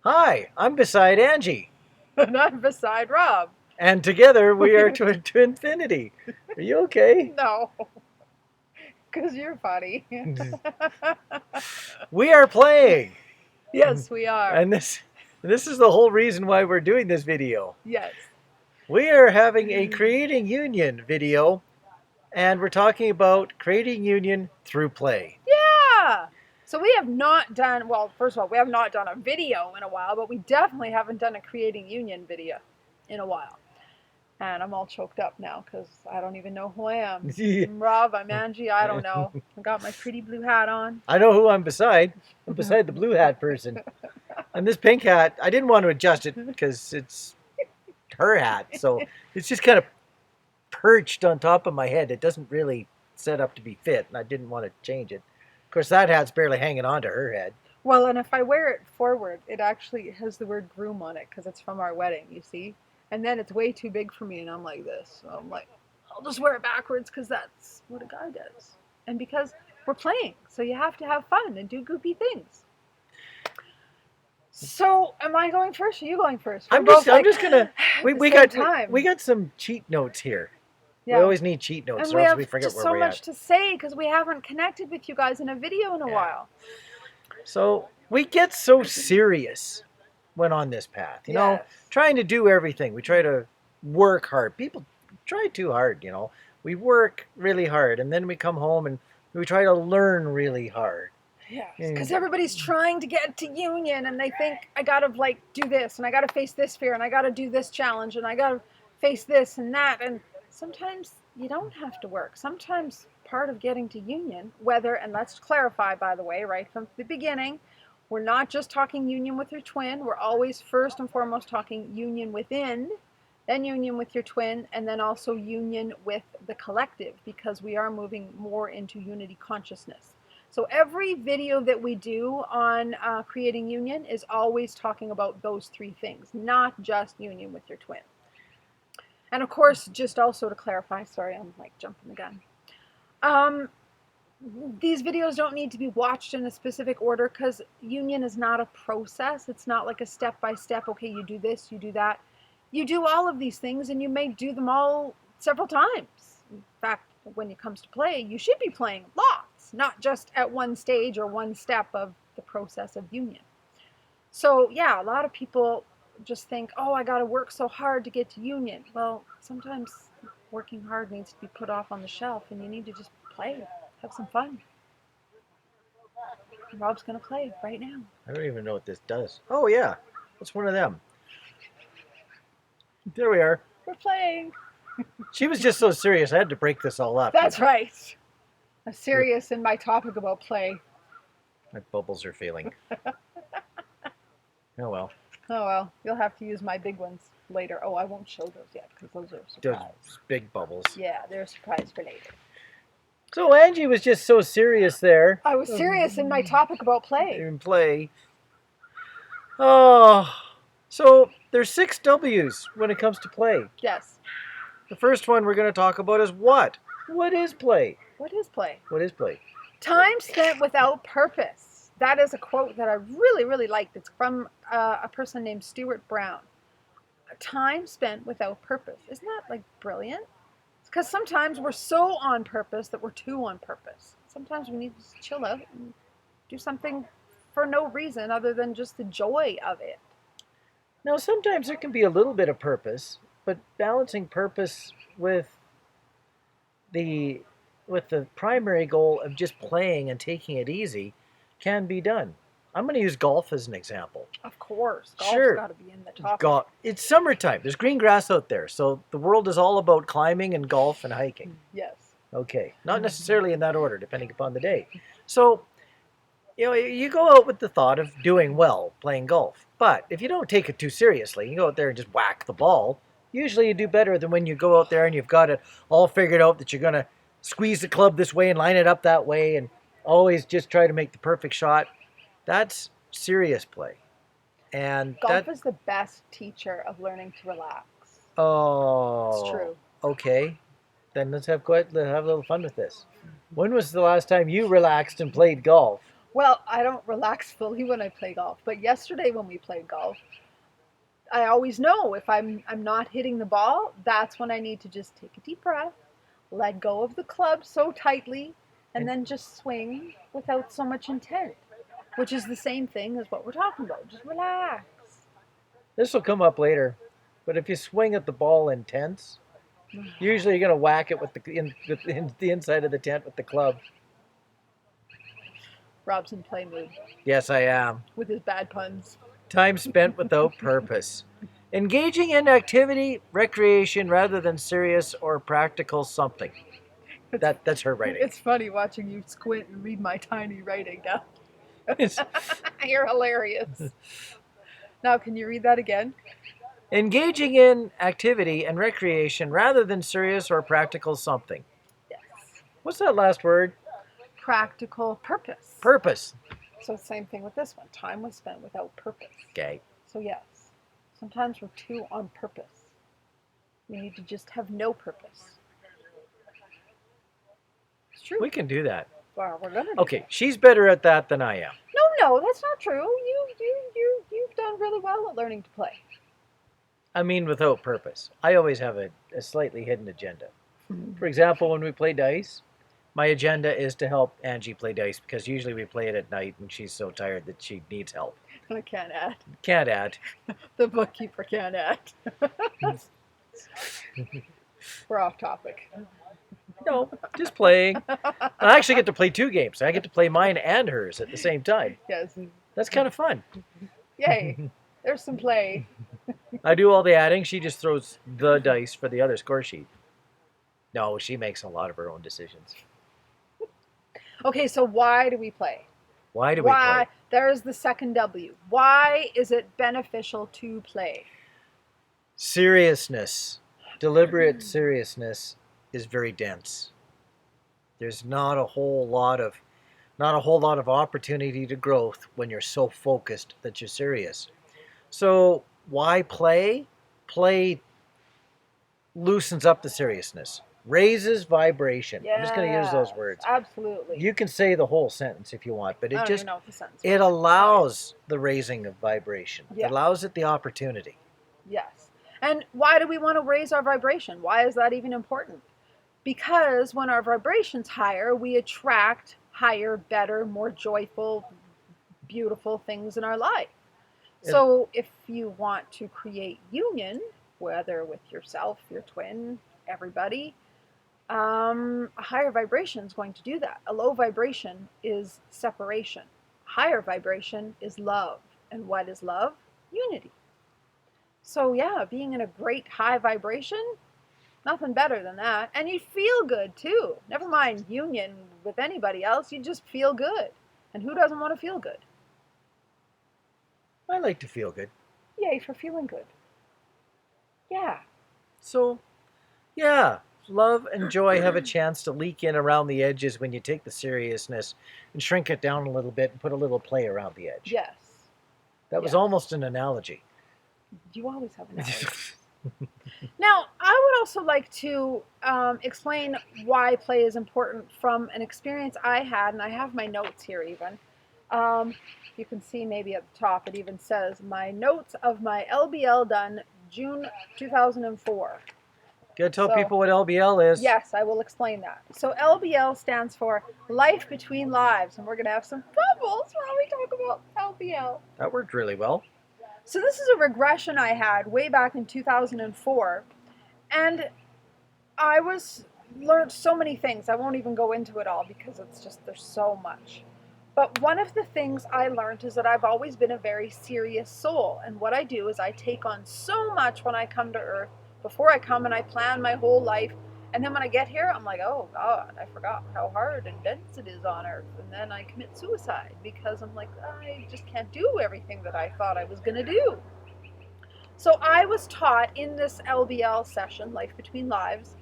Hi, I'm beside Angie, And I'm beside Rob. and together we are TwinFinity. Are you okay? No, because you're funny. We are playing, Yes, we are. and this is the whole reason why we're doing this video. Yes. We are having a creating union video, and we're talking about creating union through play. Yeah. So we have not done, well, first of all, we have not done a video in a while, but we definitely haven't done a Creating Union video in a while. And I'm all choked up now because I don't even know who I am. I'm Rob, I'm Angie, I don't know. I got my pretty blue hat on. I know who I'm beside. I'm beside the blue hat person, and this pink hat. I didn't want to adjust it because it's her hat, so it's just kind of perched on top of my head. It doesn't really set up to be fit, and I didn't want to change it. Of course, that hat's barely hanging on to her head. Well, and if I wear it forward, it actually has the word groom on it because it's from our wedding, you see? And then it's way too big for me, and I'm like this. So I'm like, I'll just wear it backwards because that's what a guy does. And because we're playing, so you have to have fun and do goofy things. So, am I going first or are you going first? I'm just gonna. We got some cheat notes here. Yeah. We always need cheat notes, and or we else have we forget just where so we're much at. to say because we haven't connected with you guys in a video in a while. So we get so serious when on this path, you know, trying to do everything. We try to work hard. People try too hard, you know. We work really hard, and then we come home and we try to learn really hard. Yeah, because everybody's trying to get to union, and they think I gotta like do this, and I gotta face this fear, and I gotta do this challenge, and I gotta face this and that. And sometimes you don't have to work. Sometimes part of getting to union, whether, and let's clarify by the way, right from the beginning, we're not just talking union with your twin. We're always first and foremost talking union within, then union with your twin, and then also union with the collective, because we are moving more into unity consciousness. So every video that we do on creating union is always talking about those three things, not just union with your twin. And of course, just also to clarify, sorry, I'm like jumping the gun. These videos don't need to be watched in a specific order because union is not a process. It's not like a step-by-step, okay, you do this, you do that. You do all of these things and you may do them all several times. In fact, when it comes to play, you should be playing lots, not just at one stage or one step of the process of union. So yeah, a lot of people just think, oh, I got to work so hard to get to union. Well, sometimes working hard needs to be put off on the shelf and you need to just play, have some fun. Rob's going to play right now. I don't even know what this does. Oh yeah, it's one of them. There we are. We're playing. She was just so serious, I had to break this all up. That's right. I'm serious in my topic about play. My bubbles are feeling. Oh well. Oh well, you'll have to use my big ones later. Oh, I won't show those yet because those are surprise. Those big bubbles. Yeah, they're a surprise for later. So Angie was just so serious there. I was serious in my topic about play. In play. Oh, so there's 6 W's when it comes to play. Yes. The first one we're going to talk about is what? What is play? What is play? What is play? Time spent without purpose. That is a quote that I really, really liked. It's from a person named Stuart Brown. Time spent without purpose. Isn't that like brilliant? Because sometimes we're so on purpose that we're too on purpose. Sometimes we need to just chill out and do something for no reason other than just the joy of it. Now, sometimes there can be a little bit of purpose, but balancing purpose with the primary goal of just playing and taking it easy can be done. I'm going to use golf as an example. Of course. Golf's got to be in the topic. It's summertime. There's green grass out there. So the world is all about climbing and golf and hiking. Yes. Okay. Not necessarily in that order, depending upon the day. So, you know, you go out with the thought of doing well playing golf. But if you don't take it too seriously, you go out there and just whack the ball, usually you do better than when you go out there and you've got it all figured out that you're going to squeeze the club this way and line it up that way and always just try to make the perfect shot. That's serious play. And golf is the best teacher of learning to relax. Oh. It's true. Okay. Then let's have a little fun with this. When was the last time you relaxed and played golf? Well, I don't relax fully when I play golf, but yesterday when we played golf, I always know if I'm not hitting the ball, that's when I need to just take a deep breath, let go of the club so tightly, and And then just swing without so much intent, which is the same thing as what we're talking about. Just relax. this will come up later, but if you swing at the ball intense, usually you're going to whack it with the inside of the tent with the club. Rob's in play mood Yes, I am. with his bad puns. Time spent without purpose. Engaging in activity, recreation, rather than serious or practical something. That's her writing. It's funny watching you squint and read my tiny writing now. It's You're hilarious. Now, can you read that again? engaging in activity and recreation rather than serious or practical something. Yes. What's that last word? Practical purpose. Purpose. So same thing with this one. Time was spent without purpose. Okay. So yes, sometimes we're too on purpose. We need to just have no purpose. It's true. We can do that. Well, we're gonna. Okay, she's better at that than I am. No, that's not true. You've done really well at learning to play. I mean, without purpose. I always have a slightly hidden agenda. For example, when we play dice, my agenda is to help Angie play dice because usually we play it at night and she's so tired that she needs help. I can't add. Can't add. The bookkeeper can't add. We're off topic. No, just playing. I actually get to play 2 games. I get to play mine and hers at the same time. Yes. That's kind of fun. Yay. There's some play. I do all the adding. She just throws the dice for the other score sheet. No, she makes a lot of her own decisions. Okay, so why do we play? Why do we Why? play? There's the second W. Why is it beneficial to play? Seriousness. Deliberate seriousness is very dense. There's not a whole lot of opportunity to growth when you're so focused that you're serious. So why play? Play loosens up the seriousness, raises vibration. I'm just going to use those words. Absolutely. You can say the whole sentence if you want, but I it don't just even know what the sentence it was. allows the raising of vibration. Yeah. It allows it the opportunity. Yes. And why do we want to raise our vibration? Why is that even important? Because when our vibration's higher, we attract higher, better, more joyful, beautiful things in our life. So if you want to create union, whether with yourself, your twin, everybody, a higher vibration is going to do that. A low vibration is separation. Higher vibration is love. And what is love? Unity. So yeah, being in a great high vibration, nothing better than that. And you feel good too. Never mind union with anybody else, you just feel good. And who doesn't want to feel good? I like to feel good. Yay for feeling good. Yeah. So, yeah, love and joy have a chance to leak in around the edges when you take the seriousness and shrink it down a little bit and put a little play around the edge. Yes. That was Yes. almost an analogy. You always have an analogy. Now, I would also like to explain why play is important from an experience I had, and I have my notes here even. You can see maybe at the top it even says, my notes of my LBL done June 2004. Gotta tell So- people what LBL is. Yes, I will explain that. So LBL stands for Life Between Lives, and we're going to have some bubbles while we talk about LBL. That worked really well. So this is a regression I had way back in 2004, and I learned so many things. I won't even go into it all because it's just, there's so much. But one of the things I learned is that I've always been a very serious soul, and what I do is I take on so much when I come to Earth. Before I come and I plan my whole life, and then when I get here, I'm like, oh God, I forgot how hard and dense it is on Earth, and then I commit suicide because I'm like, I just can't do everything that I thought I was going to do. So I was taught in this LBL session, Life Between Lives,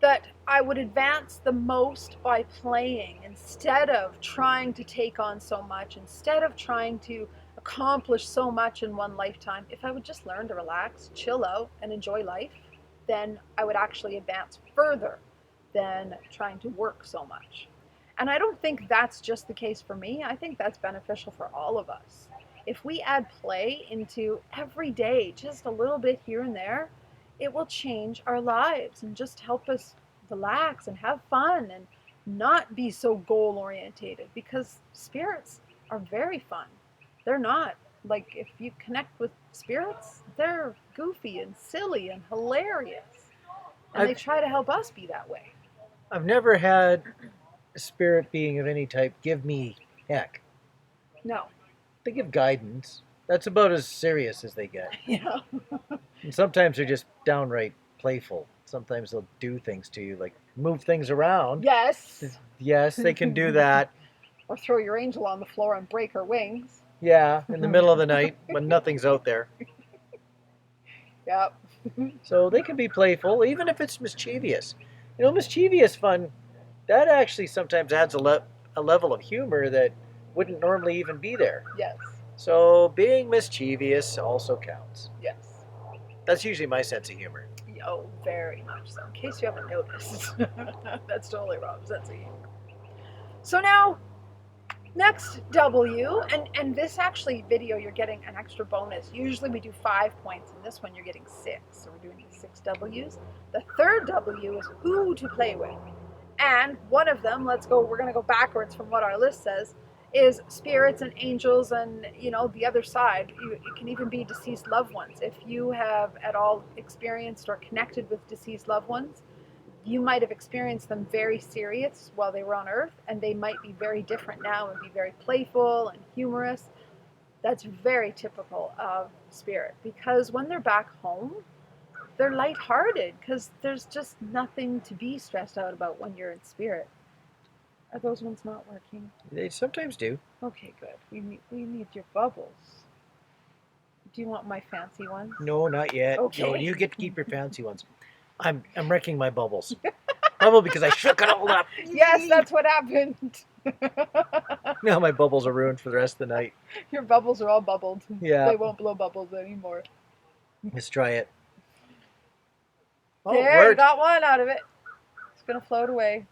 that I would advance the most by playing instead of trying to take on so much, instead of trying to accomplish so much in one lifetime. If I would just learn to relax, chill out, and enjoy life, then I would actually advance further than trying to work so much. And I don't think that's just the case for me. I think that's beneficial for all of us. If we add play into every day, just a little bit here and there, it will change our lives and just help us relax and have fun and not be so goal orientated, because spirits are very fun. They're not like, if you connect with spirits, they're goofy and silly and hilarious. And they try to help us be that way. I've never had a spirit being of any type give me heck. No. They give guidance. That's about as serious as they get. Yeah. And sometimes they're just downright playful. Sometimes they'll do things to you, like move things around. Yes. Yes, they can do that. Or throw your angel on the floor and break her wings. Yeah, in the middle of the night when nothing's out there. Yep. So they can be playful, even if it's mischievous. You know, mischievous fun, that actually sometimes adds a level of humor that wouldn't normally even be there. Yes. So being mischievous also counts. Yes. That's usually my sense of humor. Oh, very much so. In case you haven't noticed. That's totally Rob's sense of humor. So now, next W, and this actually video, you're getting an extra bonus. Usually we do 5 points, and this one you're getting 6. So we're doing 6 W's. The third W is who to play with. And one of them, we're going to go backwards from what our list says, is spirits and angels, and the other side. It can even be deceased loved ones. If you have at all experienced or connected with deceased loved ones, you might have experienced them very serious while they were on Earth, and they might be very different now and be very playful and humorous. That's very typical of spirit, because when they're back home, they're lighthearted, because there's just nothing to be stressed out about when you're in spirit. Are those ones not working? They sometimes do. Okay, good. We need your bubbles. Do you want my fancy ones? No, not yet. Okay. No, you get to keep your fancy ones. I'm wrecking my bubbles. Bubble because I shook it all up. Yes, that's what happened. Now my bubbles are ruined for the rest of the night. Your bubbles are all bubbled. Yeah. They won't blow bubbles anymore. Let's try it. Oh, There, you got one out of it. It's going to float away.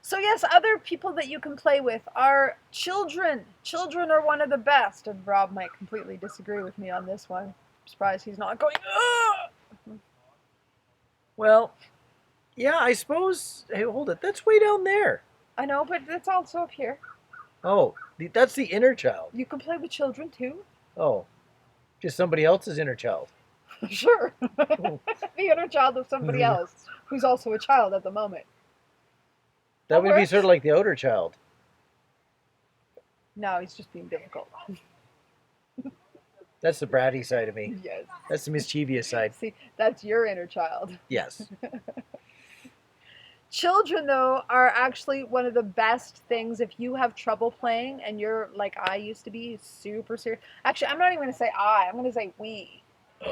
So yes, other people that you can play with are children. Children are one of the best. And Rob might completely disagree with me on this one. I'm surprised he's not going, ugh! Well, yeah, I suppose. Hey, hold it. That's way down there. I know, but it's also up here. Oh, that's the inner child. You can play with children too. Oh, just somebody else's inner child. Sure. The inner child of somebody else who's also a child at the moment. That would be sort of like the outer child. No, he's just being difficult. That's the bratty side of me. Yes. That's the mischievous side. See, that's your inner child. Yes. Children, though, are actually one of the best things if you have trouble playing and you're like I used to be, super serious. Actually, I'm not even going to say I'm going to say we.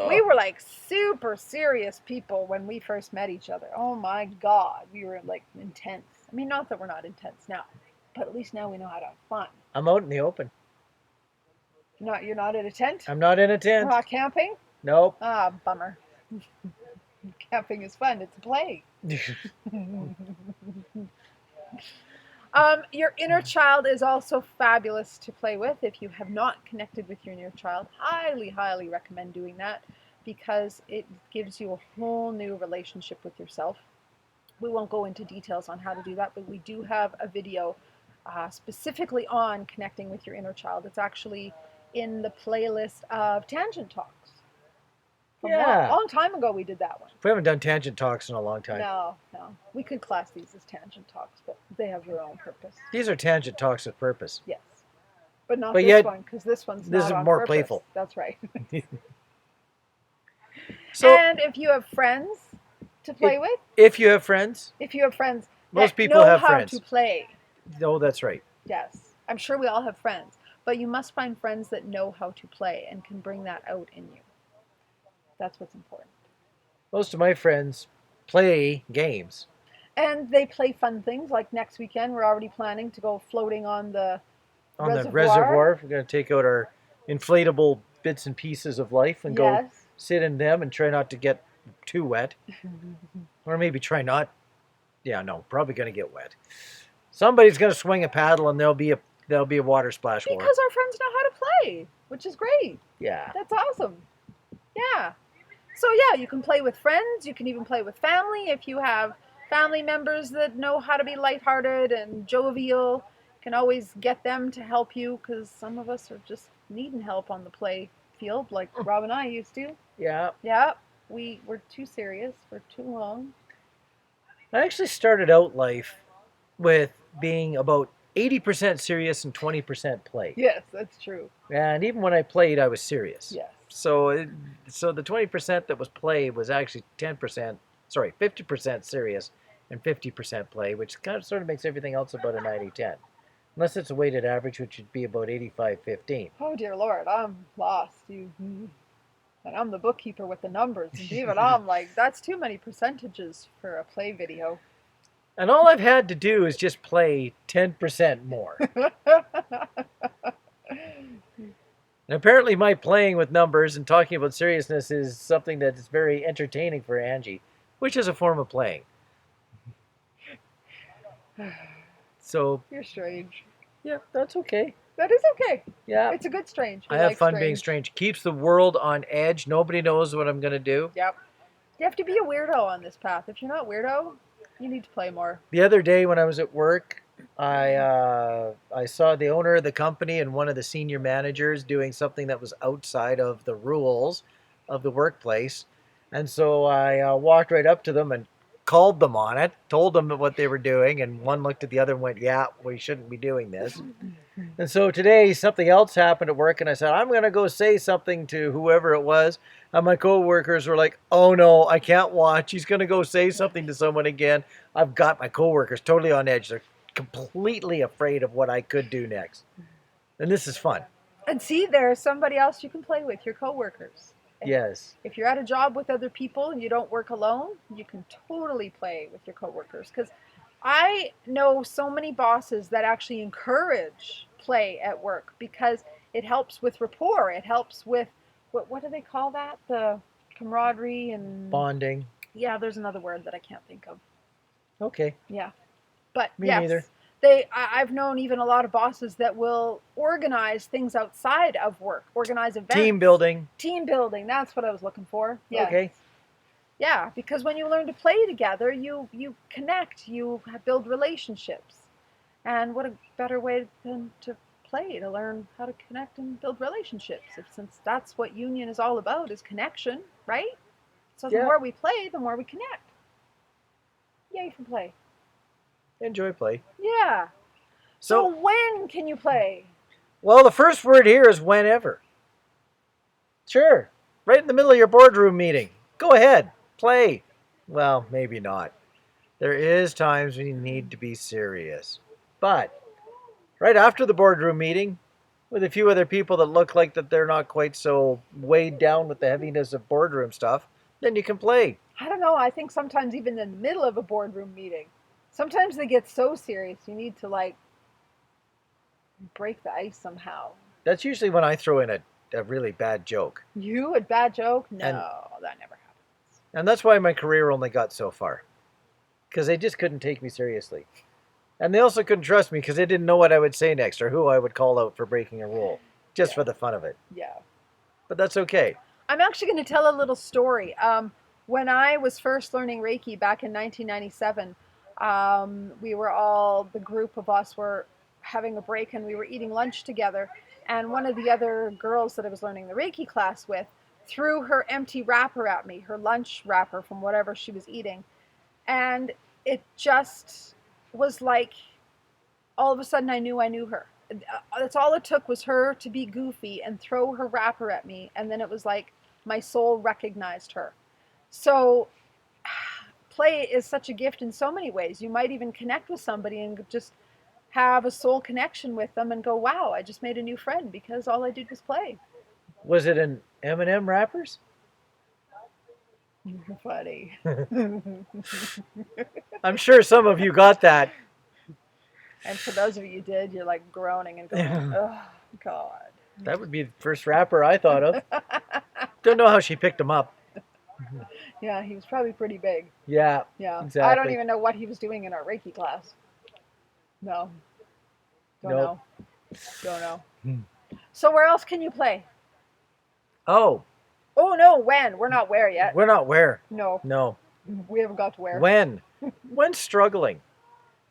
We were like super serious people when we first met each other. Oh my God, we were like intense. I mean, not that we're not intense now, but at least now we know how to have fun. I'm out in the open. You're not in a tent? I'm not in a tent. We're not camping? Nope. Ah, bummer. Camping is fun. It's a play. Your inner child is also fabulous to play with. If you have not connected with your inner child, highly, highly recommend doing that, because it gives you a whole new relationship with yourself. We won't go into details on how to do that, but we do have a video specifically on connecting with your inner child. It's actually in the playlist of Tangent Talks. From Yeah. a long time ago we did that one. We haven't done tangent talks in a long time. No. We could class these as Tangent Talks, but they have their own purpose. These are tangent talks with purpose. Yes. But not But this yet, one, because this one's this not is on more purpose. playful. That's right. So, And if you have friends to play with, if you have friends, most people know have how friends. to play. Oh, that's right. Yes. I'm sure we all have friends, but you must find friends that know how to play and can bring that out in you. That's what's important. Most of my friends play games. And they play fun things, like next weekend we're already planning to go floating on the reservoir. We're going to take out our inflatable bits and pieces of life and go sit in them and try not to get too wet. Or maybe try not. Yeah, no, probably going to get wet. Somebody's going to swing a paddle, and there'll be a water splash war. Because our friends know how to play, which is great. Yeah. That's awesome. Yeah. So yeah, you can play with friends. You can even play with family if you have family members that know how to be lighthearted and jovial. You can always get them to help you because some of us are just needing help on the play field, like Rob and I used to. Yeah. Yeah. We were too serious for too long. I actually started out life with being about 80% serious and 20% play. Yes, that's true. And even when I played, I was serious. Yes. So the 20% that was play was actually 50% serious and 50% play, which kind of sort of makes everything else about a 90-10. Unless it's a weighted average, which would be about 85-15. Oh dear Lord, I'm lost. And I'm the bookkeeper with the numbers. And even I'm like, that's too many percentages for a play video. And all I've had to do is just play 10% more. And apparently my playing with numbers and talking about seriousness is something that is very entertaining for Angie, which is a form of playing. So You're strange. yeah, that's okay. That is okay. Yeah. It's a good strange. I have fun being strange. Keeps the world on edge. Nobody knows what I'm going to do. Yep. You have to be a weirdo on this path. If you're not weirdo, you need to play more. The other day when I was at work, I saw the owner of the company and one of the senior managers doing something that was outside of the rules of the workplace. And so I walked right up to them and called them on it, told them what they were doing, and one looked at the other and went, yeah, we shouldn't be doing this. And so today something else happened at work, and I said, I'm going to go say something to whoever it was. And my coworkers were like, oh no, I can't watch. He's going to go say something to someone again. I've got my coworkers totally on edge. They're completely afraid of what I could do next. And this is fun. And see, there's somebody else you can play with, your coworkers. Yes. If you're at a job with other people and you don't work alone, you can totally play with your coworkers. Because I know so many bosses that actually encourage play at work because it helps with rapport. It helps with, what do they call that? The camaraderie and... Bonding. Yeah, there's another word that I can't think of. Okay. Yeah. But Me yes, neither. I've known even a lot of bosses that will organize things outside of work, organize events. Team building. Team building, that's what I was looking for. Yes. Okay. Yeah, because when you learn to play together, you connect, you build relationships. And what a better way than to play, to learn how to connect and build relationships. Since that's what union is all about, is connection, right? So the more we play, the more we connect. Yay for play. Enjoy play. Yeah. So when can you play? Well, the first word here is whenever. Sure. Right in the middle of your boardroom meeting. Go ahead. Play. Well, maybe not. There is times when you need to be serious. But right after the boardroom meeting, with a few other people that look like that they're not quite so weighed down with the heaviness of boardroom stuff, then you can play. I don't know. I think sometimes even in the middle of a boardroom meeting, sometimes they get so serious you need to like break the ice somehow. That's usually when I throw in a really bad joke. You? A bad joke? No, that never happens. And that's why my career only got so far. Because they just couldn't take me seriously. And they also couldn't trust me because they didn't know what I would say next or who I would call out for breaking a rule. Just for the fun of it. Yeah. But that's okay. I'm actually going to tell a little story. When I was first learning Reiki back in 1997, we were all, the group of us were having a break and we were eating lunch together. And one of the other girls that I was learning the Reiki class with threw her empty wrapper at me, her lunch wrapper from whatever she was eating. And it just was like, all of a sudden I knew her. That's all it took, was her to be goofy and throw her wrapper at me. And then it was like my soul recognized her. So play is such a gift in so many ways. You might even connect with somebody and just have a soul connection with them and go, wow, I just made a new friend because all I did was play. Was it an M&M wrappers? You're funny. I'm sure some of you got that. And for those of you who did, you're like groaning and going, oh, God. That would be the first wrapper I thought of. Don't know how she picked them up. Yeah, he was probably pretty big. Yeah, Yeah. exactly. I don't even know what he was doing in our Reiki class. No. Don't Nope. know. Don't know. So where else can you play? Oh, Oh no, when? We're not where yet. we're not where. No, No. we haven't got to where. When? When struggling.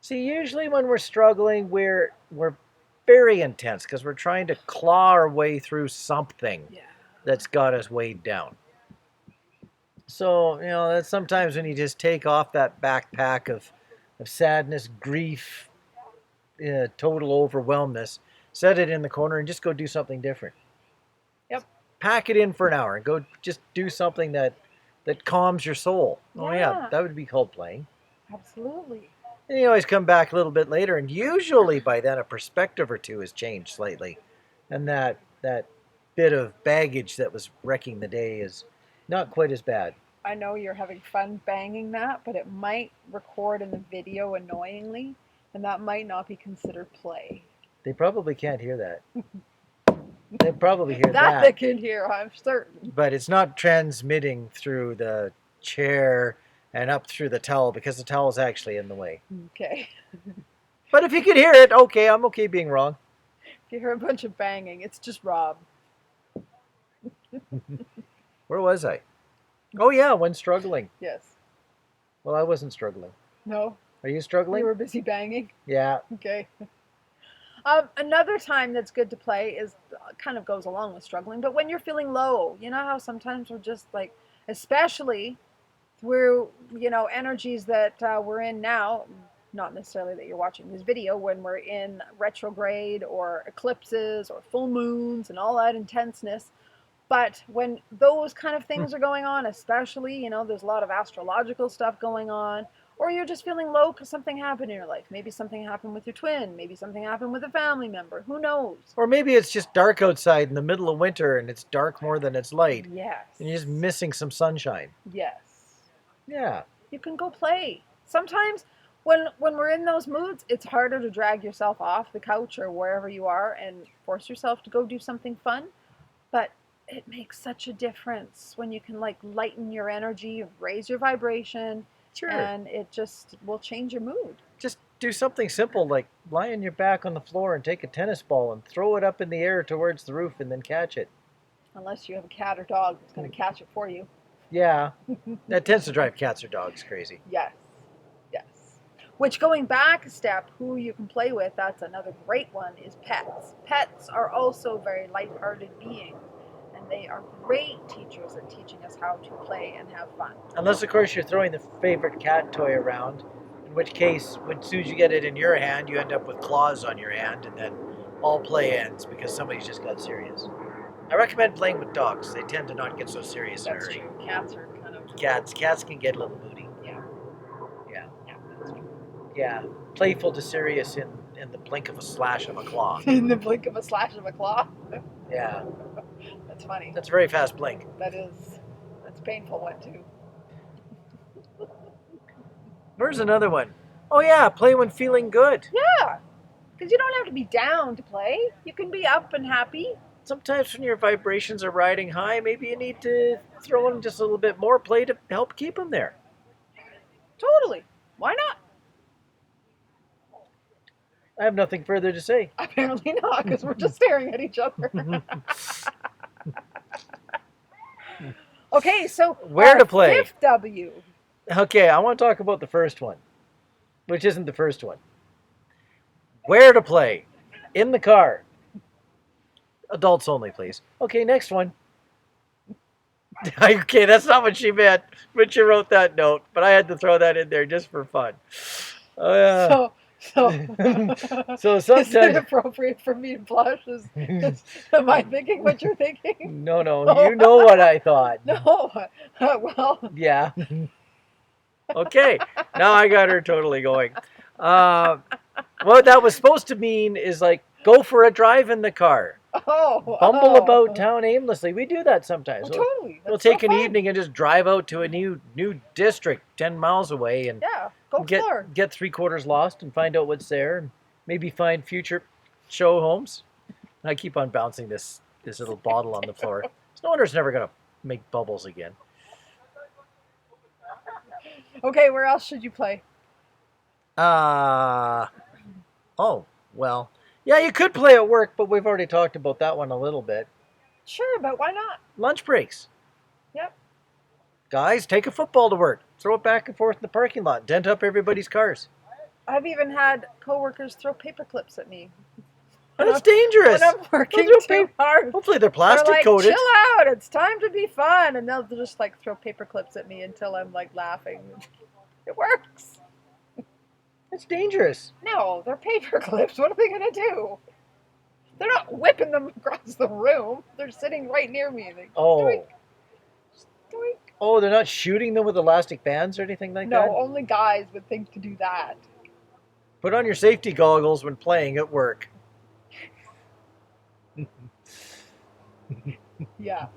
See, usually when we're struggling, we're very intense because we're trying to claw our way through something Yeah. that's got us weighed down. So, that's sometimes when you just take off that backpack of sadness, grief, total overwhelmness, set it in the corner and just go do something different. Yep. Pack it in for an hour and go just do something that calms your soul. Oh yeah, Yeah. that would be called playing. Absolutely. And you always come back a little bit later, and usually by then a perspective or two has changed slightly, and that bit of baggage that was wrecking the day is not quite as bad. I know you're having fun banging that, but it might record in the video annoyingly, and that might not be considered play. They probably can't hear that. They probably hear That they can hear, I'm certain. but it's not transmitting through the chair and up through the towel because the towel's actually in the way. Okay. But if you could hear it, okay, I'm okay being wrong. If you hear a bunch of banging, it's just Rob. Where was I? Oh yeah, when struggling. Yes. Well, I wasn't struggling. No? Are you You struggling? were busy banging? Yeah. Okay. Another time that's good to play is kind of goes along with struggling, but when you're feeling low, you know how sometimes we're just like, especially through, energies that we're in now, not necessarily that you're watching this video, when we're in retrograde or eclipses or full moons and all that intenseness. But when those kind of things are going on, especially, there's a lot of astrological stuff going on, or you're just feeling low because something happened in your life. Maybe something happened with your twin. Maybe something happened with a family member. Who knows? Or maybe it's just dark outside in the middle of winter and it's dark more than it's light. Yes. And you're just missing some sunshine. Yes. Yeah. You can go play. Sometimes when we're in those moods, it's harder to drag yourself off the couch or wherever you are and force yourself to go do something fun. But it makes such a difference when you can lighten your energy, raise your vibration, Sure. and it just will change your mood. Just do something simple like lie on your back on the floor and take a tennis ball and throw it up in the air towards the roof and then catch it. Unless you have a cat or dog that's going to catch it for you. Yeah. That tends to drive cats or dogs crazy. Yes. Yes. Which, going back a step, who you can play with, that's another great one, is pets. Pets are also very lighthearted beings, and they are great teachers at teaching us how to play and have fun. Unless, of course, you're throwing the favorite cat toy around, in which case, as soon as you get it in your hand, you end up with claws on your hand, and then all play ends because somebody's just got serious. I recommend playing with dogs. They tend to not get so serious in a That's hurry. true. Cats are kind of... Cats can get a little moody. Yeah. Yeah. Yeah, that's true. Yeah. Playful to serious in the blink of a slash of a claw. In the blink of a slash of a claw. Yeah. That's funny. That's a very fast blink. That's a painful one too. Where's another one? Oh yeah, play when feeling good. Yeah, because you don't have to be down to play. You can be up and happy. Sometimes when your vibrations are riding high, maybe you need to throw in just a little bit more play to help keep them there. Totally. Why not? I have nothing further to say. Apparently not, because we're just staring at each other. Okay, so Where to play? Fifth W. Okay, I want to talk about the first one, which isn't the first one. Where to play? In the car. Adults only, please. Okay, next one. Okay, that's not what she meant, but she wrote that note. But I had to throw that in there just for fun. So So is it sometimes... appropriate for me to blush? Am I thinking what you're thinking? No, you know what I thought. No. Well. Yeah. Okay, now I got her totally going. What that was supposed to mean is like go for a drive in the car. Bumble about town aimlessly. We do that sometimes. Well, totally. We'll take an evening and just drive out to a new district 10 miles away and go explore. Get 3/4 lost and find out what's there and maybe find future show homes. I keep on bouncing this little bottle on the floor. No wonder it's never going to make bubbles again. Okay, where else should you play? Oh, well. Yeah, you could play at work, but we've already talked about that one a little bit. Sure, but why not? Lunch breaks. Yep. Guys, take a football to work. Throw it back and forth in the parking lot. Dent up everybody's cars. I've even had coworkers throw paper clips at me That's when dangerous. I'm working too hard. Hopefully they're They're plastic like, coated. chill out, it's time to be fun. And they'll just like throw paper clips at me until I'm like laughing. It works. That's dangerous. No, they're paper clips. What are they going to do? They're not whipping them across the room. They're sitting right near me. They, Oh. doink, doink. Oh, they're not shooting them with elastic bands or anything like that? No, only guys would think to do that. Put on your safety goggles when playing at work. Yeah.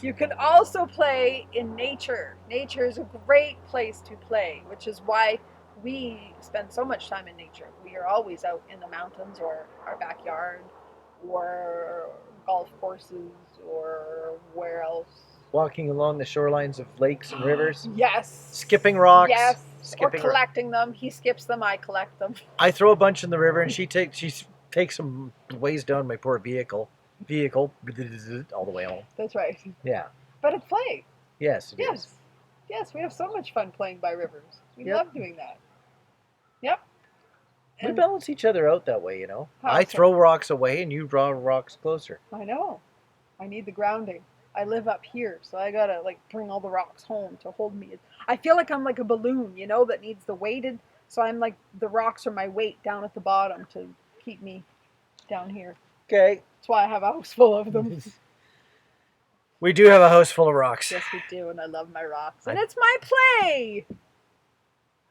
You can also play in nature. Nature is a great place to play, which is why we spend so much time in nature. We are always out in the mountains or our backyard or golf courses or where else. Walking along the shorelines of lakes and rivers. Yes. Skipping rocks. Yes. Skipping or collecting them. He skips them, I collect them. I throw a bunch in the river and she takes some ways down my poor vehicle all the way home. That's right. Yeah. But it's play. Yes, it Yes. is. Yes, we have so much fun playing by rivers. We Yep. love doing that. Yep. We And balance each other out that way, you know. How I so? throw rocks away and you draw rocks closer. I know. I need the grounding. I live up here, so I gotta like bring all the rocks home to hold me. I feel like I'm like a balloon, you know, that needs the weighted. So I'm like the rocks are my weight down at the bottom to keep me down here. Okay. That's why I have a house full of them. We do have a house full of rocks. Yes, we do, and I love my rocks. And it's my play!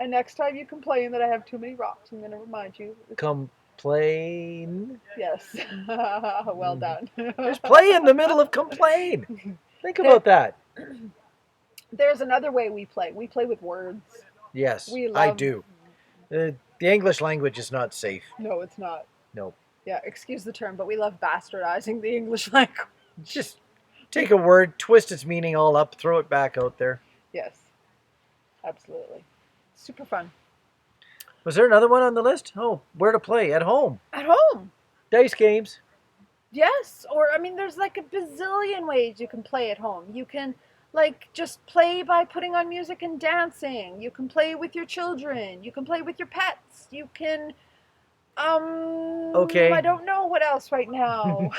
And next time you complain that I have too many rocks, I'm going to remind you. Complain. Yes. Well done. There's play in the middle of complain. Think about that. There's another way we play. We play with words. Yes, We I love- do. The English language is not safe. No, it's not. No. Yeah, excuse the term, but we love bastardizing the English language. Just take a word, twist its meaning all up, throw it back out there. Yes. Absolutely. Super fun. Was there another one on the list? Oh, where to play? At home. At home. Dice games. Yes, or I mean, there's like a bazillion ways you can play at home. You can like just play by putting on music and dancing. You can play with your children. You can play with your pets. You can, Okay. I don't know what else right now.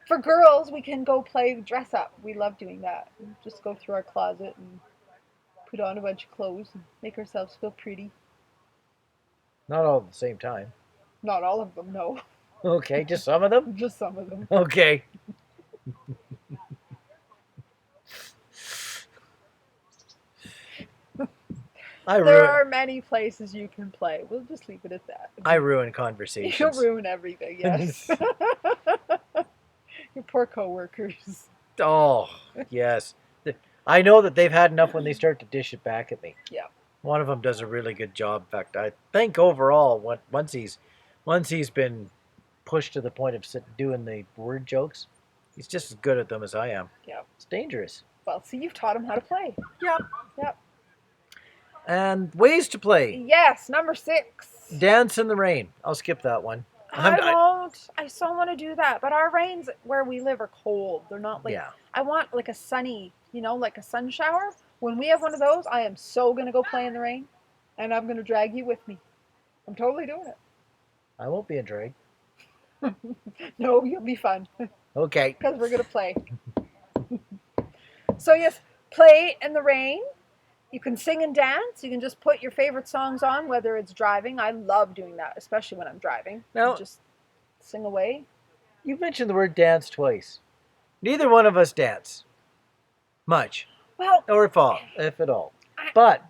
For girls, we can go play dress up. We love doing that. Just go through our closet and put on a bunch of clothes and make ourselves feel pretty. Not all at the same time. Not all of them, no. Okay, just some of them? Just some of them. Okay. There are many places you can play. We'll just leave it at that. I ruin You'll conversations. ruin everything, yes. Your poor coworkers. Oh, yes. I know that they've had enough when they start to dish it back at me. Yeah. One of them does a really good job. In fact, I think overall, once he's been pushed to the point of doing the word jokes, he's just as good at them as I am. Yeah. It's dangerous. Well, see, you've taught him how to play. Yep. Yep. And ways to play. Yes, number 6. Dance in the rain. I'll skip that one. I won't. I so want to do that. But our rains where we live are cold. They're not like, Yeah. I want like a sunny, like a sun shower. When we have one of those, I am so going to go play in the rain. And I'm going to drag you with me. I'm totally doing it. I won't be in drag. No, you'll be fun. Okay. Because we're going to play. So yes, play in the rain. You can sing and dance. You can just put your favorite songs on, whether it's driving. I love doing that, especially when I'm driving. Now- You just sing away. You mentioned the word dance twice. Neither one of us dance. Much. Well, Or if at all. But,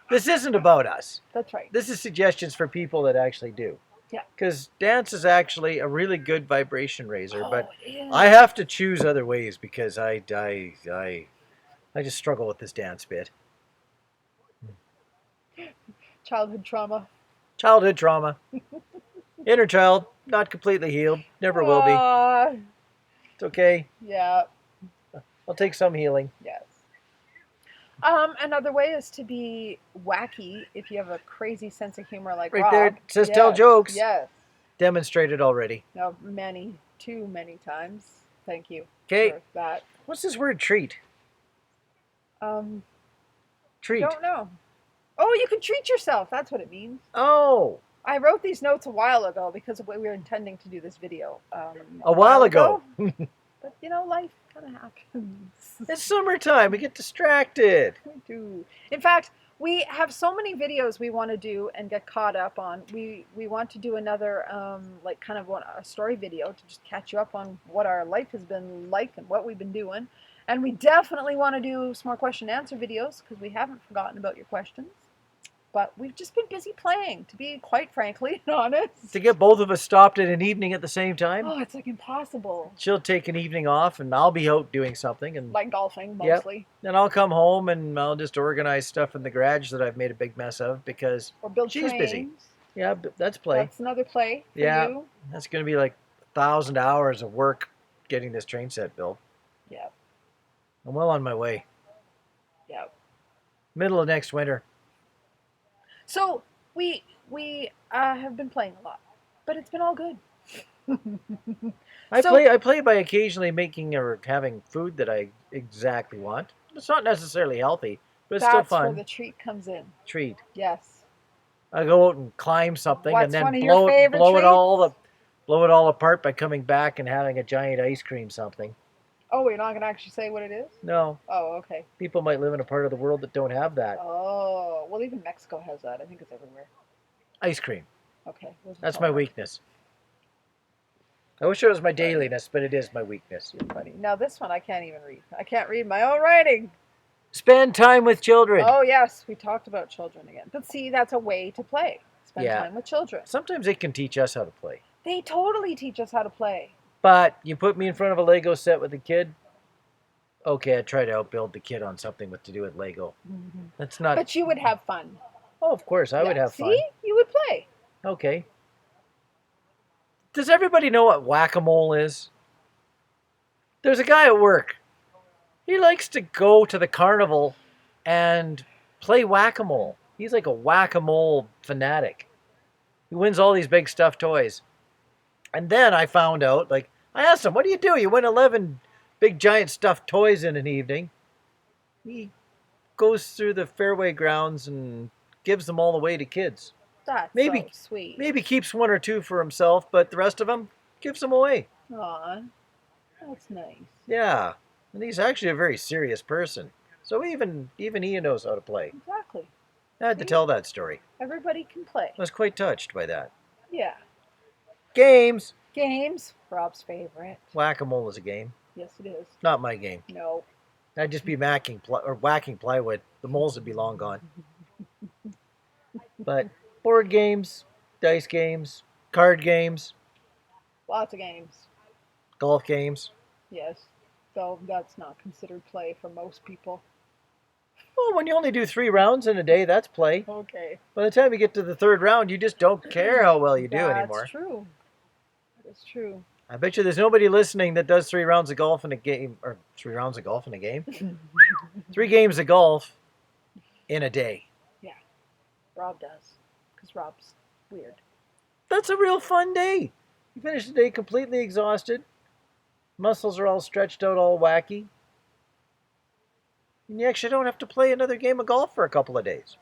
this isn't about us. that's right. This is suggestions for people that actually do. Yeah. Because dance is actually a really good vibration raiser, but it is. I have to choose other ways because I just struggle with this dance bit. Childhood trauma. Childhood trauma. Inner child, not completely healed. Never will be. It's okay. Yeah. I'll take some healing. Yes. Another way is to be wacky if you have a crazy sense of humor like Right Rob. there, it says Yes, tell jokes. Yes. Demonstrated already. No, too many times. Thank you. Okay. For that. What's this word treat? Treat. Don't know. Oh, you can treat yourself. That's what it means. Oh. I wrote these notes a while ago because we were intending to do this video. A while ago. But life kind of happens. It's summertime. We get distracted. We do. In fact, we have so many videos we want to do and get caught up on. We want to do another a story video to just catch you up on what our life has been like and what we've been doing. And we definitely want to do some more question and answer videos because we haven't forgotten about your questions. But we've just been busy playing, to be quite frankly and honest. To get both of us stopped in an evening at the same time? Oh, it's like impossible. She'll take an evening off and I'll be out doing something. And like golfing, mostly. Yep. Then I'll come home and I'll just organize stuff in the garage that I've made a big mess of because or build she's trains. busy. Yeah, that's play. That's another play for yeah, you. That's going to be like 1,000 hours of work getting this train set built. Yep. I'm well on my way. Yep. Middle of next winter. So we have been playing a lot, but it's been all good. I play by occasionally making or having food that I exactly want. It's not necessarily healthy, but it's still fun. That's where the treat comes in. Treat. Yes. I go out and climb something What's and then one of your favorite blow it treats? all apart by coming back and having a giant ice cream something. Oh, you're not going to actually say what it is? No. Oh, okay. People might live in a part of the world that don't have that. Oh, well, even Mexico has that. I think it's everywhere. Ice cream. Okay. That's my weakness. I wish it was my dailiness, but it is my weakness. You're funny. Now, this one I can't even read. I can't read my own writing. Spend time with children. Oh, yes. We talked about children again. But see, that's a way to play. Spend time with children. Sometimes they can teach us how to play. They totally teach us how to play. But you put me in front of a Lego set with a kid, okay, I'd try to outbuild the kid on something to do with Lego. Mm-hmm. That's not... But you would have fun. Oh, of course, I would have fun. See? You would play. Okay. Does everybody know what whack-a-mole is? There's a guy at work. He likes to go to the carnival and play whack-a-mole. He's like a whack-a-mole fanatic. He wins all these big stuffed toys. And then I found out, I asked him, what do? You win 11 big giant stuffed toys in an evening. He goes through the fairway grounds and gives them all away to kids. That's so sweet. Maybe keeps one or two for himself, but the rest of them gives them away. Aw, that's nice. Yeah, and he's actually a very serious person. So even he knows how to play. Exactly. I had to tell that story. Everybody can play. I was quite touched by that. Yeah. Games. Games. Rob's favorite. Whack-a-mole is a game. Yes, it is. Not my game. No. I'd just be whacking plywood. The moles would be long gone. But board games, dice games, card games. Lots of games. Golf games. Yes. Though that's not considered play for most people. Well, when you only do 3 rounds in a day, that's play. Okay. By the time you get to the 3rd round, you just don't care how well you do anymore. That's true. That is true. I bet you there's nobody listening that does 3 rounds of golf in a game, or 3 rounds of golf in a game. 3 games of golf in a day. Yeah. Rob does. Because Rob's weird. That's a real fun day. You finish the day completely exhausted. Muscles are all stretched out, all wacky. And you actually don't have to play another game of golf for a couple of days.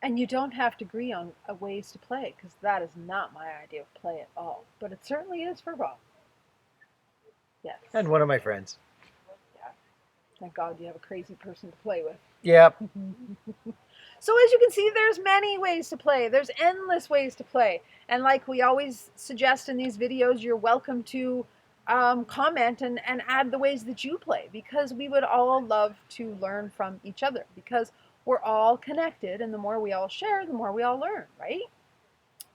And you don't have to agree on ways to play, because that is not my idea of play at all. But it certainly is for Rob. Yes. And one of my friends. Yeah. Thank God you have a crazy person to play with. Yep. So as you can see, there's many ways to play. There's endless ways to play. And like we always suggest in these videos, you're welcome to comment and add the ways that you play, because we would all love to learn from each other, because we're all connected, and the more we all share, the more we all learn, right?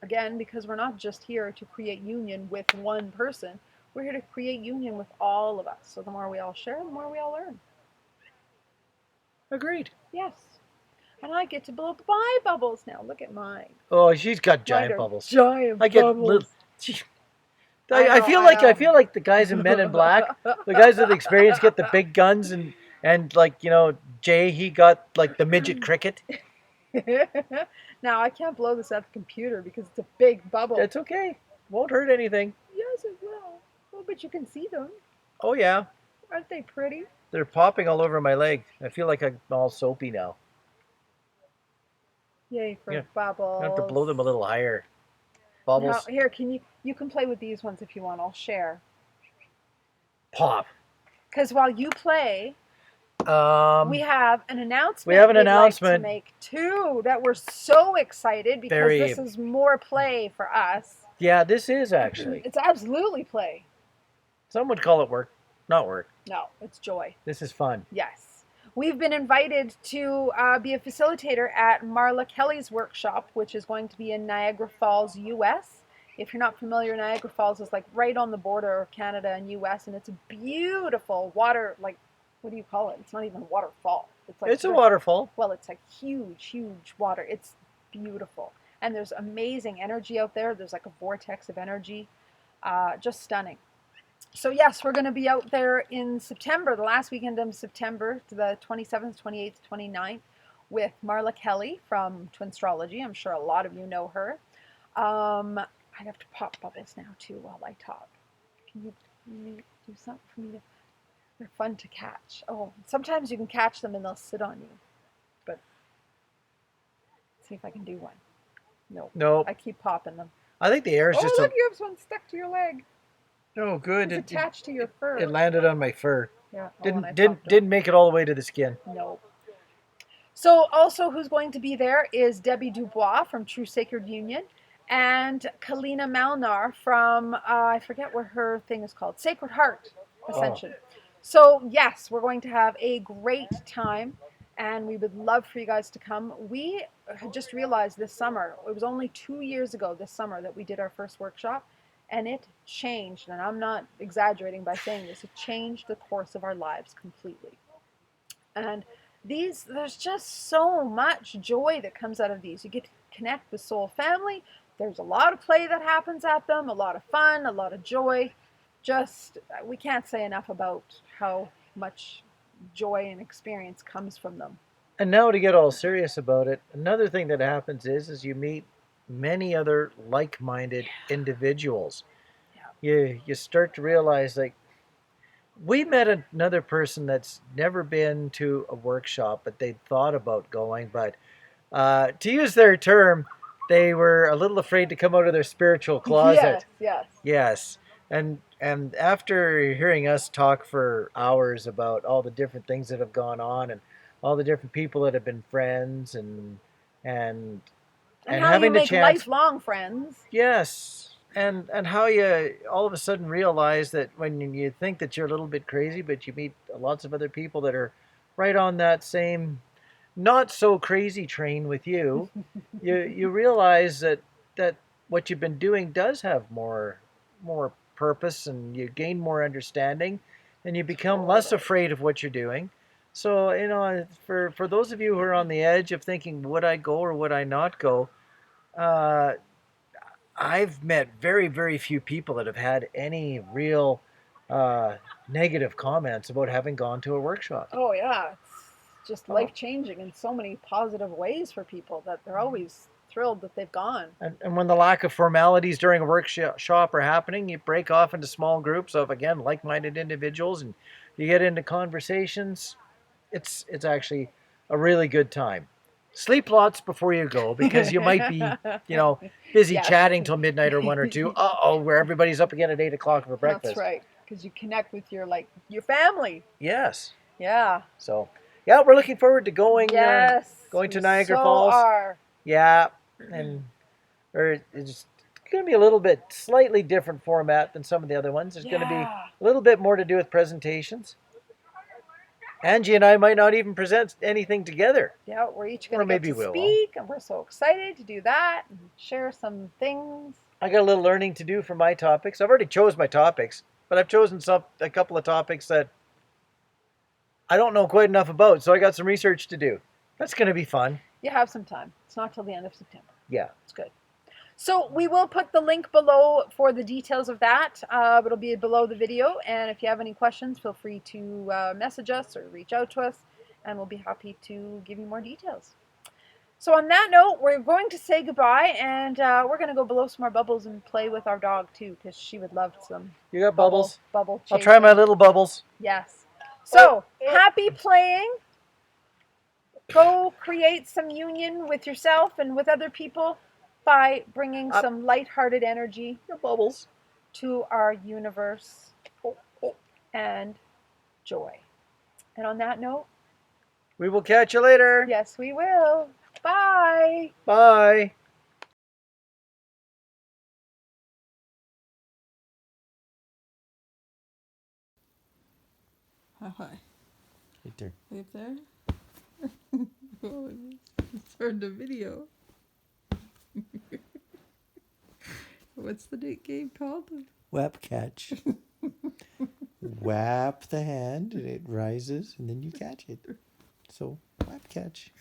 Again, because we're not just here to create union with one person, we're here to create union with all of us. So the more we all share, the more we all learn. Agreed. Yes. And I get to blow my bubbles now. Look at mine. Oh, she's got giant bubbles. Giant I get bubbles. little. I feel like the guys in Men in Black, the guys with experience, get the big guns and And like, Jay, he got like the midget cricket. Now I can't blow this at the computer because it's a big bubble. It's okay. Won't hurt anything. Yes, it will. Oh, but you can see them. Oh yeah. Aren't they pretty? They're popping all over my leg. I feel like I'm all soapy now. Yay for Yeah. bubbles. I have to blow them a little higher. Now, Bubbles. here, you can play with these ones if you want. I'll share. Pop. Because while you play, we have an announcement. We have an we'd announcement. Like to make too that we're so excited because Very. this is more play for us. Yeah, this is actually. It's absolutely play. Some would call it work. Not work. No, it's joy. This is fun. Yes. We've been invited to be a facilitator at Marla Kelly's workshop, which is going to be in Niagara Falls, U.S. If you're not familiar, Niagara Falls is like right on the border of Canada and U.S., and it's a beautiful water, like, what do you call it? It's not even a waterfall. It's a waterfall. Well, it's like huge, huge water. It's beautiful. And there's amazing energy out there. There's like a vortex of energy. Just stunning. So yes, we're going to be out there in September, the last weekend of September, to the 27th, 28th, 29th, with Marla Kelly from TwinFinity. I'm sure a lot of you know her. I have to pop bubbles now too while I talk. Can you do something for me? They're fun to catch. Oh, sometimes you can catch them and they'll sit on you. But let's see if I can do one. No. I keep popping them. I think the air is just. Oh, look, you have one stuck to your leg. Oh, good. It's attached to your fur. It landed on my fur. Yeah. Didn't make it all the way to the skin. No. So also who's going to be there is Debbie Dubois from True Sacred Union and Kalina Malnar from, I forget what her thing is called, Sacred Heart Ascension. Oh. So yes, we're going to have a great time and we would love for you guys to come. We had just realized this summer, it was only 2 years ago this summer that we did our first workshop. And it changed, and I'm not exaggerating by saying this, it changed the course of our lives completely. And there's just so much joy that comes out of these. You get to connect with soul family. There's a lot of play that happens at them, a lot of fun, a lot of joy. Just, we can't say enough about how much joy and experience comes from them. And now to get all serious about it, another thing that happens is you meet many other like-minded individuals. Yeah. You start to realize, like, we met another person that's never been to a workshop, but they'd thought about going, but to use their term, they were a little afraid to come out of their spiritual closet. Yes. And after hearing us talk for hours about all the different things that have gone on and all the different people that have been friends and how having you make the chance, lifelong friends. Yes. And how you all of a sudden realize that when you think that you're a little bit crazy, but you meet lots of other people that are right on that same not so crazy train with you, you realize that what you've been doing does have more purpose, and you gain more understanding, and you become less afraid of what you're doing. So, for those of you who are on the edge of thinking, would I go or would I not go? I've met very, very few people that have had any real negative comments about having gone to a workshop. Oh, yeah. It's just life-changing in so many positive ways for people that they're always thrilled that they've gone. And when the lack of formalities during a workshop are happening, you break off into small groups of, again, like-minded individuals, and you get into conversations. It's actually a really good time. Sleep lots before you go, because you might be, busy chatting till midnight or 1 or 2. Where everybody's up again at 8 o'clock for breakfast. That's right, because you connect with your family. Yes. Yeah. So, yeah, we're looking forward to going. Yes. Going to Niagara Falls. Are. Yeah, it's going to be a little bit slightly different format than some of the other ones. There's going to be a little bit more to do with presentations. Angie and I might not even present anything together. Yeah, we're each going to get to speak, and we're so excited to do that and share some things. I got a little learning to do for my topics. I've already chose my topics, but I've chosen a couple of topics that I don't know quite enough about, so I got some research to do. That's going to be fun. You have some time. It's not till the end of September. Yeah. It's good. So we will put the link below for the details of that. It'll be below the video. And if you have any questions, feel free to message us or reach out to us, and we'll be happy to give you more details. So on that note, we're going to say goodbye, and we're going to go blow some more bubbles and play with our dog too, because she would love some. You got bubbles? Bubble I'll try my chasing. little bubbles. Yes. So happy playing. Go create some union with yourself and with other people by bringing some lighthearted energy Bubbles to our universe and joy. And on that note, we will catch you later. yes, we will. Bye. Bye. How high? Right there. Way up there? Oh, it's hard to video. What's the game called? Whap catch. Whap the hand and it rises and then you catch it. So whap catch.